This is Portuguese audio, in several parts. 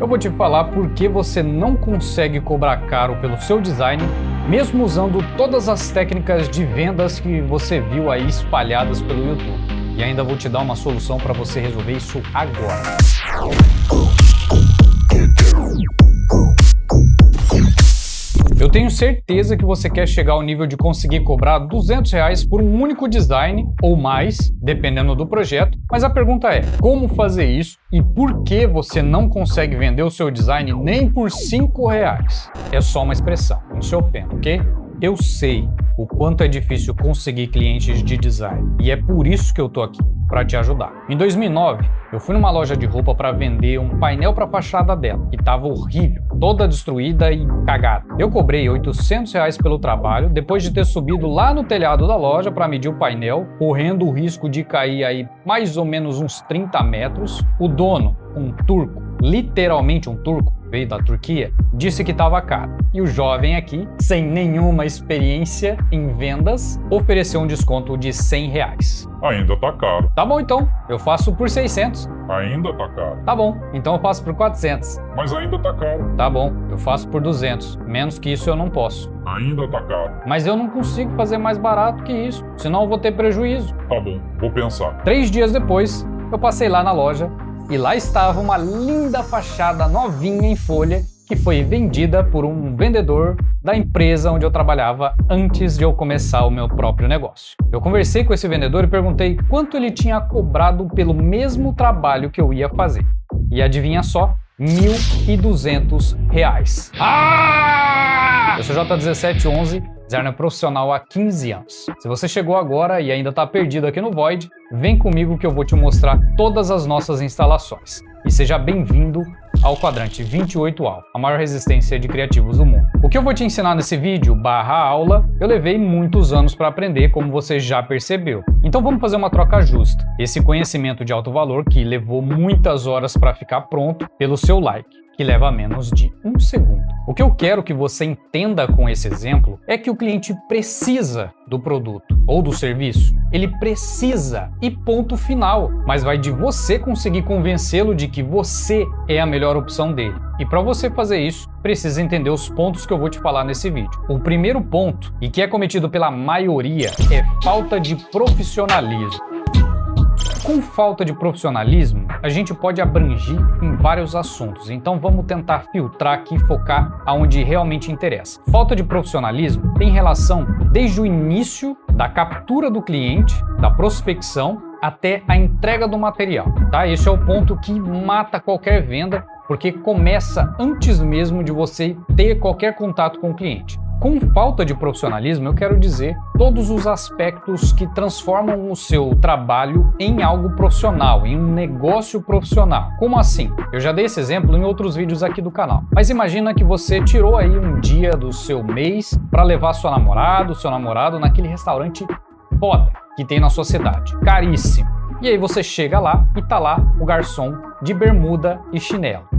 eu vou te falar por que você não consegue cobrar caro pelo seu design, mesmo usando todas as técnicas de vendas que você viu aí espalhadas pelo YouTube. E ainda vou te dar uma solução para você resolver isso agora. Eu tenho certeza que você quer chegar ao nível de conseguir cobrar R$200 por um único design ou mais, dependendo do projeto, mas a pergunta é, como fazer isso e por que você não consegue vender o seu design nem por R$5? É só uma expressão, não se ofenda, ok? Eu sei o quanto é difícil conseguir clientes de design e é por isso que eu tô aqui, para te ajudar. Em 2009, eu fui numa loja de roupa para vender um painel para a fachada dela, que estava horrível, toda destruída e cagada. Eu cobrei R$800 pelo trabalho, depois de ter subido lá no telhado da loja para medir o painel, correndo o risco de cair aí mais ou menos uns 30 metros. O dono, um turco, literalmente um turco, veio da Turquia, disse que estava caro. E o jovem aqui, sem nenhuma experiência em vendas, ofereceu um desconto de R$100. Ainda tá caro. Tá bom então, eu faço por 600. Ainda tá caro. Tá bom, então eu faço por 400. Mas ainda tá caro. Tá bom, eu faço por 200. Menos que isso eu não posso. Ainda tá caro. Mas eu não consigo fazer mais barato que isso, senão eu vou ter prejuízo. Tá bom, vou pensar. 3 dias depois, eu passei lá na loja e lá estava uma linda fachada novinha em folha que foi vendida por um vendedor da empresa onde eu trabalhava antes de eu começar o meu próprio negócio. Eu conversei com esse vendedor e perguntei quanto ele tinha cobrado pelo mesmo trabalho que eu ia fazer. E adivinha só? R$1.200. Eu sou J1711, designer profissional há 15 anos. Se você chegou agora e ainda está perdido aqui no Void, vem comigo que eu vou te mostrar todas as nossas instalações. E seja bem-vindo ao quadrante 28AL, a maior resistência de criativos do mundo. O que eu vou te ensinar nesse vídeo /aula, eu levei muitos anos para aprender, como você já percebeu. Então vamos fazer uma troca justa. Esse conhecimento de alto valor, que levou muitas horas para ficar pronto, pelo seu like, que leva menos de 1 segundo. O que eu quero que você entenda com esse exemplo é que o cliente precisa do produto ou do serviço. Ele precisa e ponto final. Mas vai de você conseguir convencê-lo de que você é a melhor opção dele. E para você fazer isso, precisa entender os pontos que eu vou te falar nesse vídeo. O primeiro ponto, e que é cometido pela maioria, é falta de profissionalismo. Com falta de profissionalismo, a gente pode abranger em vários assuntos, então vamos tentar filtrar aqui e focar aonde realmente interessa. Falta de profissionalismo tem relação desde o início da captura do cliente, da prospecção, até a entrega do material, tá? Esse é o ponto que mata qualquer venda, porque começa antes mesmo de você ter qualquer contato com o cliente. Com falta de profissionalismo, eu quero dizer todos os aspectos que transformam o seu trabalho em algo profissional, em um negócio profissional. Como assim? Eu já dei esse exemplo em outros vídeos aqui do canal. Mas imagina que você tirou aí um dia do seu mês para levar sua namorada, seu namorado naquele restaurante foda que tem na sua cidade, caríssimo. E aí você chega lá e tá lá o garçom de bermuda e chinelo.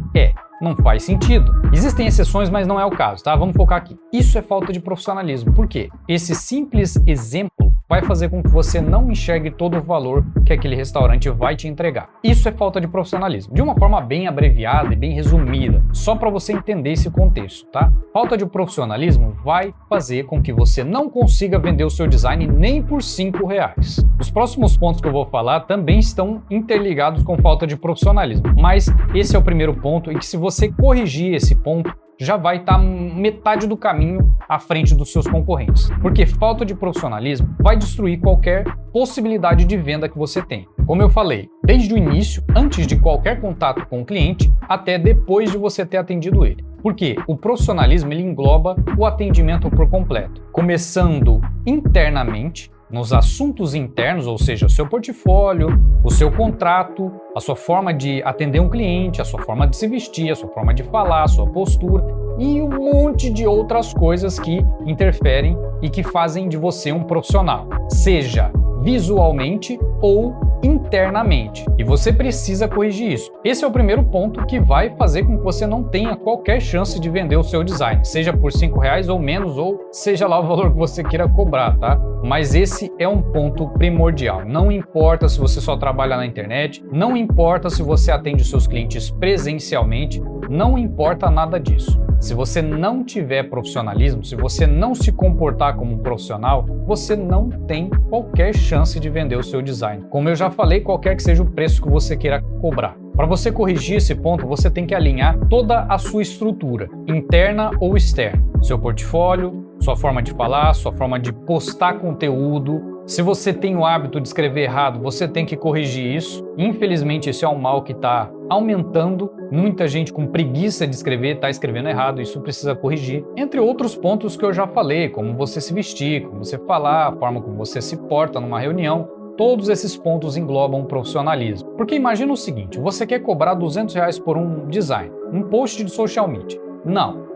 Não faz sentido. Existem exceções, mas não é o caso, tá? Vamos focar aqui. Isso é falta de profissionalismo. Por quê? Esse simples exemplo vai fazer com que você não enxergue todo o valor que aquele restaurante vai te entregar. Isso é falta de profissionalismo. De uma forma bem abreviada e bem resumida, só para você entender esse contexto, tá? Falta de profissionalismo vai fazer com que você não consiga vender o seu design nem por R$5. Os próximos pontos que eu vou falar também estão interligados com falta de profissionalismo, mas esse é o primeiro ponto e que se você corrigir esse ponto, já vai estar metade do caminho à frente dos seus concorrentes. Porque falta de profissionalismo vai destruir qualquer possibilidade de venda que você tem. Como eu falei, desde o início, antes de qualquer contato com o cliente, até depois de você ter atendido ele. Porque o profissionalismo ele engloba o atendimento por completo, começando internamente, nos assuntos internos, ou seja, o seu portfólio, o seu contrato, a sua forma de atender um cliente, a sua forma de se vestir, a sua forma de falar, a sua postura e um monte de outras coisas que interferem e que fazem de você um profissional, seja visualmente ou internamente. E você precisa corrigir isso. Esse é o primeiro ponto que vai fazer com que você não tenha qualquer chance de vender o seu design, seja por R$5 ou menos, ou seja lá o valor que você queira cobrar, tá? Mas esse é um ponto primordial. Não importa se você só trabalha na internet, não importa se você atende os seus clientes presencialmente, não importa nada disso. Se você não tiver profissionalismo, se você não se comportar como um profissional, você não tem qualquer chance de vender o seu design. Como eu já falei, qualquer que seja o preço que você queira cobrar. Para você corrigir esse ponto, você tem que alinhar toda a sua estrutura, interna ou externa. Seu portfólio, sua forma de falar, sua forma de postar conteúdo. Se você tem o hábito de escrever errado, você tem que corrigir isso. Infelizmente, esse é um mal que está aumentando. Muita gente com preguiça de escrever está escrevendo errado, isso precisa corrigir. Entre outros pontos que eu já falei, como você se vestir, como você falar, a forma como você se porta numa reunião. Todos esses pontos englobam profissionalismo. Porque imagina o seguinte, você quer cobrar R$200 por um design, um post de social media.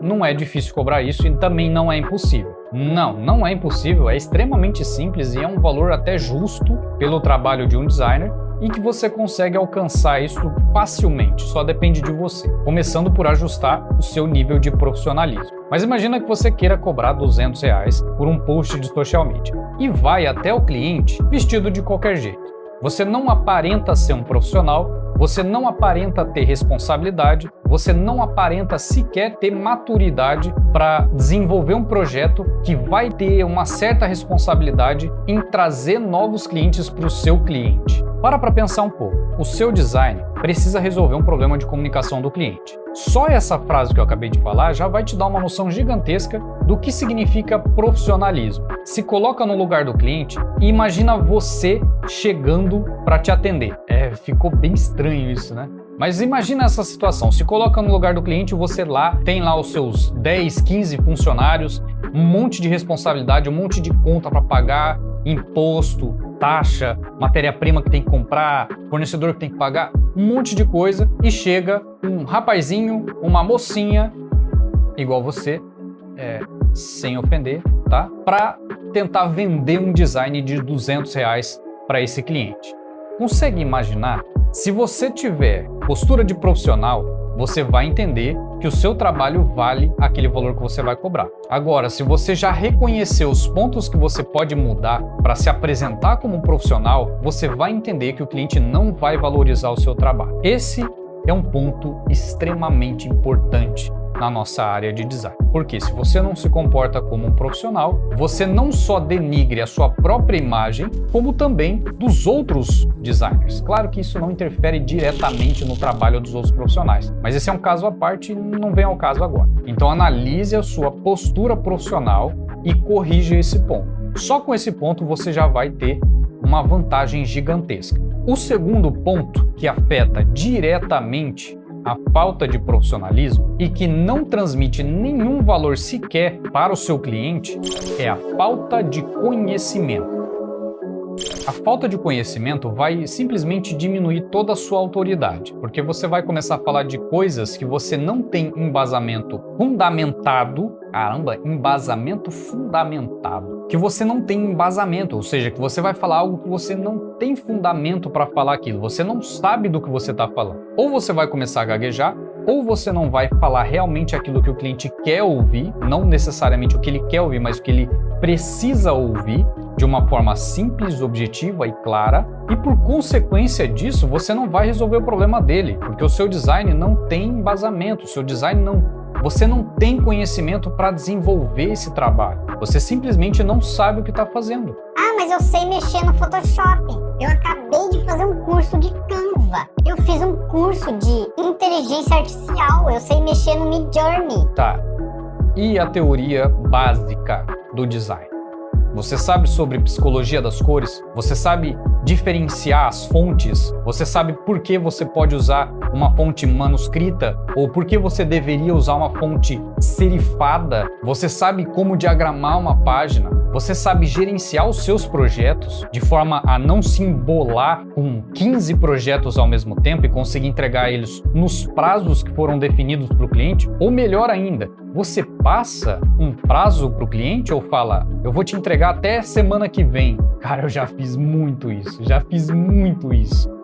Não é difícil cobrar isso e também não é impossível. Não é impossível, é extremamente simples e é um valor até justo pelo trabalho de um designer e que você consegue alcançar isso facilmente, só depende de você, começando por ajustar o seu nível de profissionalismo. Mas imagina que você queira cobrar R$200 por um post de social media e vai até o cliente vestido de qualquer jeito. Você não aparenta ser um profissional, você não aparenta ter responsabilidade, você não aparenta sequer ter maturidade para desenvolver um projeto que vai ter uma certa responsabilidade em trazer novos clientes para o seu cliente. Para pensar um pouco. O seu design precisa resolver um problema de comunicação do cliente. Só essa frase que eu acabei de falar já vai te dar uma noção gigantesca do que significa profissionalismo. Se coloca no lugar do cliente e imagina você chegando para te atender. Ficou bem estranho isso, né? Mas imagina essa situação, se coloca no lugar do cliente, você tem lá os seus 10, 15 funcionários, um monte de responsabilidade, um monte de conta para pagar, imposto, taxa, matéria-prima que tem que comprar, fornecedor que tem que pagar, um monte de coisa, e chega um rapazinho, uma mocinha, igual você, sem ofender, tá? Para tentar vender um design de R$200 para esse cliente. Consegue imaginar? Se você tiver postura de profissional, você vai entender que o seu trabalho vale aquele valor que você vai cobrar. Agora, se você já reconheceu os pontos que você pode mudar para se apresentar como um profissional, você vai entender que o cliente não vai valorizar o seu trabalho. Esse é um ponto extremamente importante na nossa área de design. Porque se você não se comporta como um profissional, você não só denigre a sua própria imagem, como também dos outros designers. Claro que isso não interfere diretamente no trabalho dos outros profissionais, mas esse é um caso à parte e não vem ao caso agora. Então analise a sua postura profissional e corrija esse ponto. Só com esse ponto você já vai ter uma vantagem gigantesca. O segundo ponto que afeta diretamente a falta de profissionalismo e que não transmite nenhum valor sequer para o seu cliente é a falta de conhecimento. A falta de conhecimento vai simplesmente diminuir toda a sua autoridade, porque você vai começar a falar de coisas que você não tem embasamento fundamentado, embasamento fundamentado, que você não tem embasamento, ou seja, que você vai falar algo que você não tem fundamento para falar aquilo, você não sabe do que você está falando. Ou você vai começar a gaguejar, ou você não vai falar realmente aquilo que o cliente quer ouvir, não necessariamente o que ele quer ouvir, mas o que ele precisa ouvir, de uma forma simples, objetiva e clara, e por consequência disso, você não vai resolver o problema dele, porque o seu design não tem embasamento, o seu design você não tem conhecimento para desenvolver esse trabalho. Você simplesmente não sabe o que está fazendo. Mas eu sei mexer no Photoshop. Eu acabei de fazer um curso de Canva. Eu fiz um curso de inteligência artificial. Eu sei mexer no Midjourney. Tá. E a teoria básica do design? Você sabe sobre psicologia das cores? Você sabe diferenciar as fontes? Você sabe por que você pode usar uma fonte manuscrita? Ou por que você deveria usar uma fonte serifada? Você sabe como diagramar uma página? Você sabe gerenciar os seus projetos de forma a não se embolar com 15 projetos ao mesmo tempo e conseguir entregar eles nos prazos que foram definidos para o cliente? Ou melhor ainda, você passa um prazo para o cliente ou fala, eu vou te entregar até semana que vem? Cara, eu já fiz muito isso,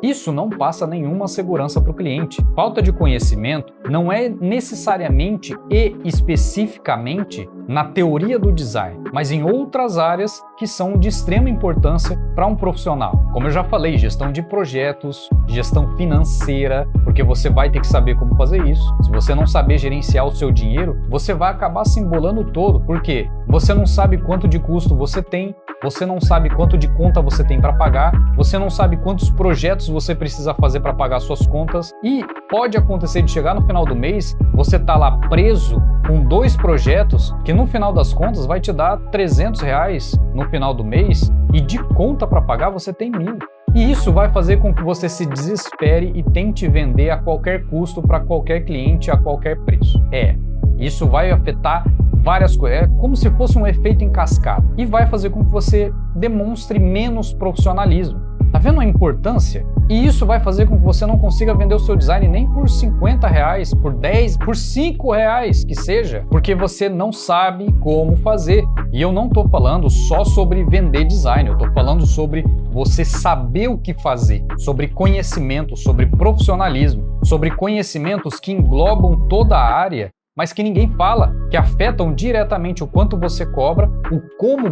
Isso não passa nenhuma segurança para o cliente. Falta de conhecimento não é necessariamente e especificamente na teoria do design, mas em outras áreas que são de extrema importância para um profissional. Como eu já falei, gestão de projetos, gestão financeira, porque você vai ter que saber como fazer isso. Se você não saber gerenciar o seu dinheiro, você vai acabar se embolando todo, porque você não sabe quanto de custo você tem, você não sabe quanto de conta você tem para pagar, você não sabe quantos projetos você precisa fazer para pagar suas contas e pode acontecer de chegar no final do mês, você tá lá preso com 2 projetos que no final das contas vai te dar R$300 no final do mês e de conta para pagar você tem 1.000. E isso vai fazer com que você se desespere e tente vender a qualquer custo para qualquer cliente a qualquer preço. Isso vai afetar várias coisas, é como se fosse um efeito em cascata e vai fazer com que você demonstre menos profissionalismo. Tá vendo a importância? E isso vai fazer com que você não consiga vender o seu design nem por R$50, por 10, por R$5 que seja, porque você não sabe como fazer. E eu não tô falando só sobre vender design, eu tô falando sobre você saber o que fazer, sobre conhecimento, sobre profissionalismo, sobre conhecimentos que englobam toda a área, mas que ninguém fala, que afetam diretamente o quanto você cobra, o como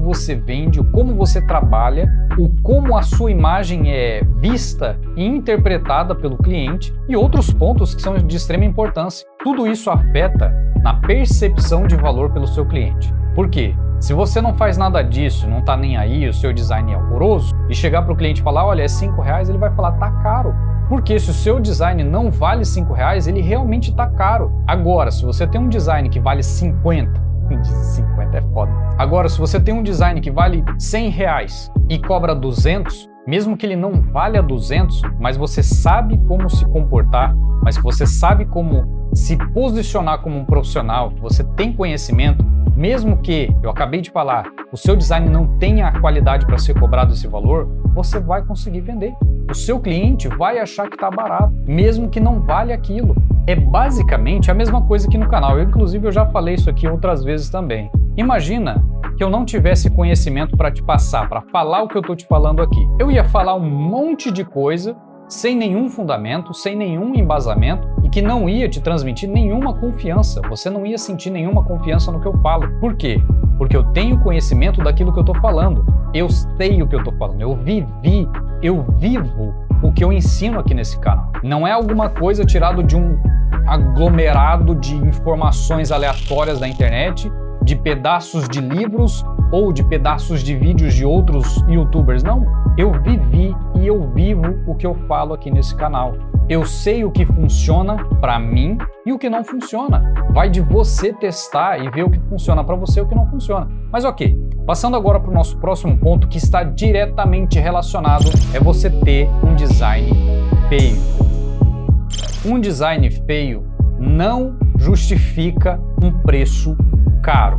você vende, o como você trabalha, o como a sua imagem é vista e interpretada pelo cliente e outros pontos que são de extrema importância. Tudo isso afeta na percepção de valor pelo seu cliente. Por quê? Se você não faz nada disso, não tá nem aí, o seu design é horroroso, e chegar para o cliente e falar, olha, é R$5, ele vai falar, tá caro. Porque se o seu design não vale R$5, ele realmente está caro. Agora, se você tem um design que vale 50 é foda. Agora, se você tem um design que vale R$100 e cobra 200, mesmo que ele não valha 200, mas você sabe como se comportar, mas você sabe como se posicionar como um profissional, você tem conhecimento, mesmo que, eu acabei de falar, o seu design não tenha a qualidade para ser cobrado esse valor, você vai conseguir vender. O seu cliente vai achar que está barato, mesmo que não vale aquilo. É basicamente a mesma coisa que no canal. Inclusive, eu já falei isso aqui outras vezes também. Imagina que eu não tivesse conhecimento para te passar, para falar o que eu estou te falando aqui. Eu ia falar um monte de coisa sem nenhum fundamento, sem nenhum embasamento e que não ia te transmitir nenhuma confiança. Você não ia sentir nenhuma confiança no que eu falo. Por quê? Porque eu tenho conhecimento daquilo que eu estou falando. Eu sei o que eu estou falando. Eu vivo o que eu ensino aqui nesse canal. Não é alguma coisa tirado de um aglomerado de informações aleatórias da internet, de pedaços de livros ou de pedaços de vídeos de outros youtubers. Não, eu vivi e eu vivo o que eu falo aqui nesse canal. Eu sei o que funciona para mim e o que não funciona. Vai de você testar e ver o que funciona para você e o que não funciona. Mas ok, passando agora para o nosso próximo ponto que está diretamente relacionado, é você ter um design feio. Um design feio não justifica um preço caro.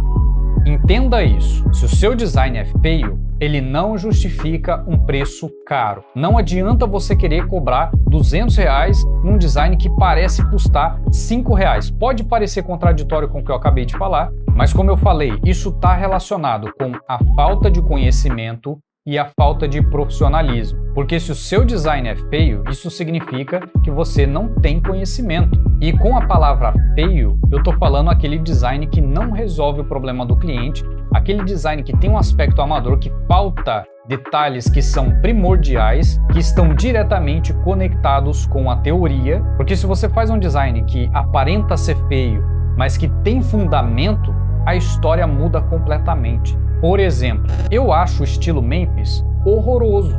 Entenda isso. Se o seu design é feio, ele não justifica um preço caro. Não adianta você querer cobrar R$200 num design que parece custar R$5. Pode parecer contraditório com o que eu acabei de falar, mas como eu falei, isso está relacionado com a falta de conhecimento e a falta de profissionalismo. Porque se o seu design é feio, isso significa que você não tem conhecimento. E com a palavra feio, eu estou falando aquele design que não resolve o problema do cliente, aquele design que tem um aspecto amador, que falta detalhes que são primordiais, que estão diretamente conectados com a teoria. Porque se você faz um design que aparenta ser feio, mas que tem fundamento, a história muda completamente. Por exemplo, eu acho o estilo Memphis horroroso,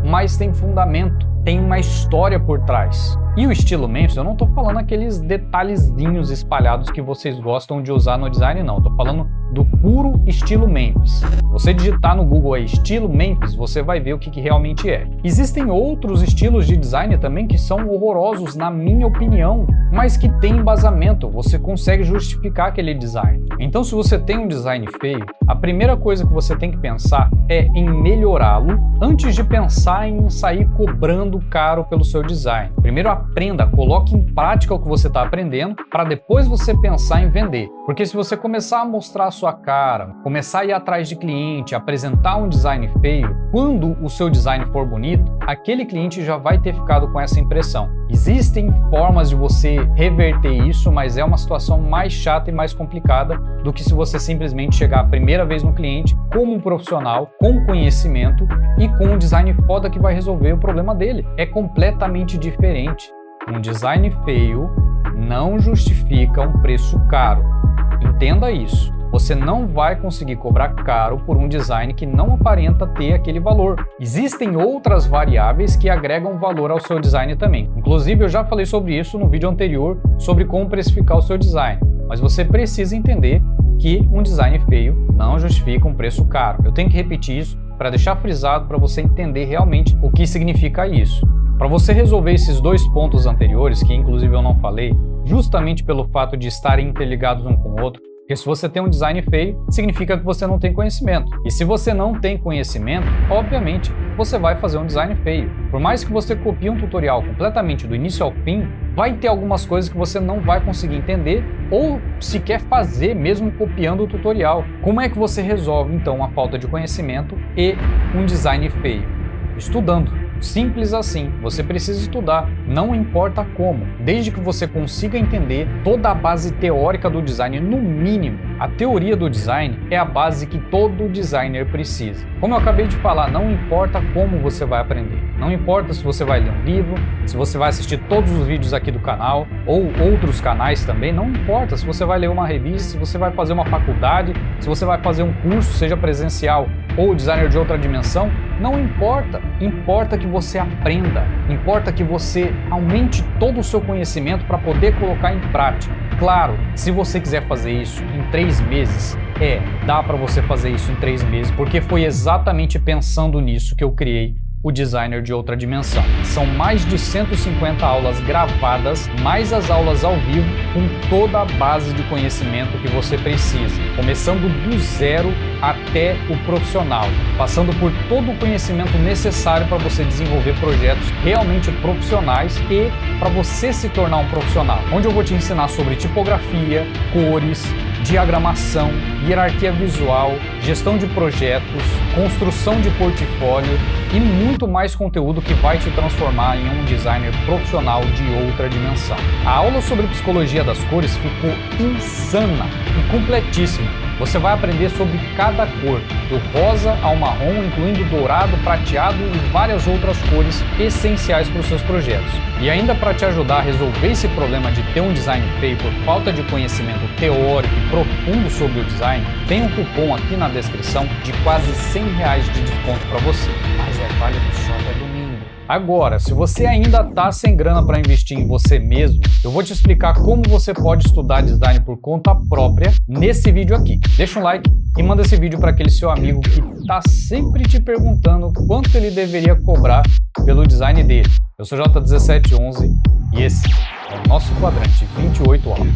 mas tem fundamento, tem uma história por trás. E o estilo Memphis, eu não tô falando aqueles detalhezinhos espalhados que vocês gostam de usar no design, não. Tô falando do puro estilo Memphis. Você digitar no Google aí, estilo Memphis, você vai ver o que realmente é. Existem outros estilos de design também que são horrorosos, na minha opinião, mas que tem embasamento. Você consegue justificar aquele design. Então, se você tem um design feio, a primeira coisa que você tem que pensar é em melhorá-lo antes de pensar em sair cobrando caro pelo seu design. Primeiro aprenda, coloque em prática o que você está aprendendo para depois você pensar em vender. Porque se você começar a mostrar a sua cara, começar a ir atrás de cliente, apresentar um design feio, quando o seu design for bonito, aquele cliente já vai ter ficado com essa impressão. Existem formas de você reverter isso, mas é uma situação mais chata e mais complicada do que se você simplesmente chegar a primeira vez no cliente como um profissional, com conhecimento e com um design foda que vai resolver o problema dele. É completamente diferente. Um design feio não justifica um preço caro. Entenda isso. Você não vai conseguir cobrar caro por um design que não aparenta ter aquele valor. Existem outras variáveis que agregam valor ao seu design também. Inclusive, eu já falei sobre isso no vídeo anterior, sobre como precificar o seu design. Mas você precisa entender que um design feio não justifica um preço caro. Eu tenho que repetir isso para deixar frisado para você entender realmente o que significa isso. Para você resolver esses dois pontos anteriores, que inclusive eu não falei, justamente pelo fato de estarem interligados um com o outro, porque se você tem um design feio, significa que você não tem conhecimento. E se você não tem conhecimento, obviamente, você vai fazer um design feio. Por mais que você copie um tutorial completamente do início ao fim, vai ter algumas coisas que você não vai conseguir entender ou sequer fazer mesmo copiando o tutorial. Como é que você resolve, então, a falta de conhecimento e um design feio? Estudando. Simples assim, você precisa estudar, não importa como, desde que você consiga entender toda a base teórica do design, no mínimo. A teoria do design é a base que todo designer precisa. Como eu acabei de falar, não importa como você vai aprender, não importa se você vai ler um livro, se você vai assistir todos os vídeos aqui do canal ou outros canais também, não importa se você vai ler uma revista, se você vai fazer uma faculdade, se você vai fazer um curso, seja presencial ou designer de outra dimensão, não importa. Importa que você aprenda, importa que você aumente todo o seu conhecimento para poder colocar em prática. Claro, se você quiser fazer isso em 3 meses, dá para você fazer isso em 3 meses, porque foi exatamente pensando nisso que eu criei o Designer de Outra Dimensão. São mais de 150 aulas gravadas, mais as aulas ao vivo, com toda a base de conhecimento que você precisa, começando do zero até o profissional, passando por todo o conhecimento necessário para você desenvolver projetos realmente profissionais e para você se tornar um profissional, onde eu vou te ensinar sobre tipografia, cores, diagramação, hierarquia visual, gestão de projetos, construção de portfólio e muito mais conteúdo que vai te transformar em um designer profissional de outra dimensão. A aula sobre psicologia das cores ficou insana e completíssima. Você vai aprender sobre cada cor, do rosa ao marrom, incluindo dourado, prateado e várias outras cores essenciais para os seus projetos. E ainda para te ajudar a resolver esse problema de ter um design feio por falta de conhecimento teórico e profundo sobre o design, tem um cupom aqui na descrição de quase R$100 de desconto para você. Mas é válido só até domingo. Agora, se você ainda está sem grana para investir em você mesmo, eu vou te explicar como você pode estudar design por conta própria nesse vídeo aqui. Deixa um like e manda esse vídeo para aquele seu amigo que está sempre te perguntando quanto ele deveria cobrar pelo design dele. Eu sou J1711 e esse é o nosso quadrante 28 aulas.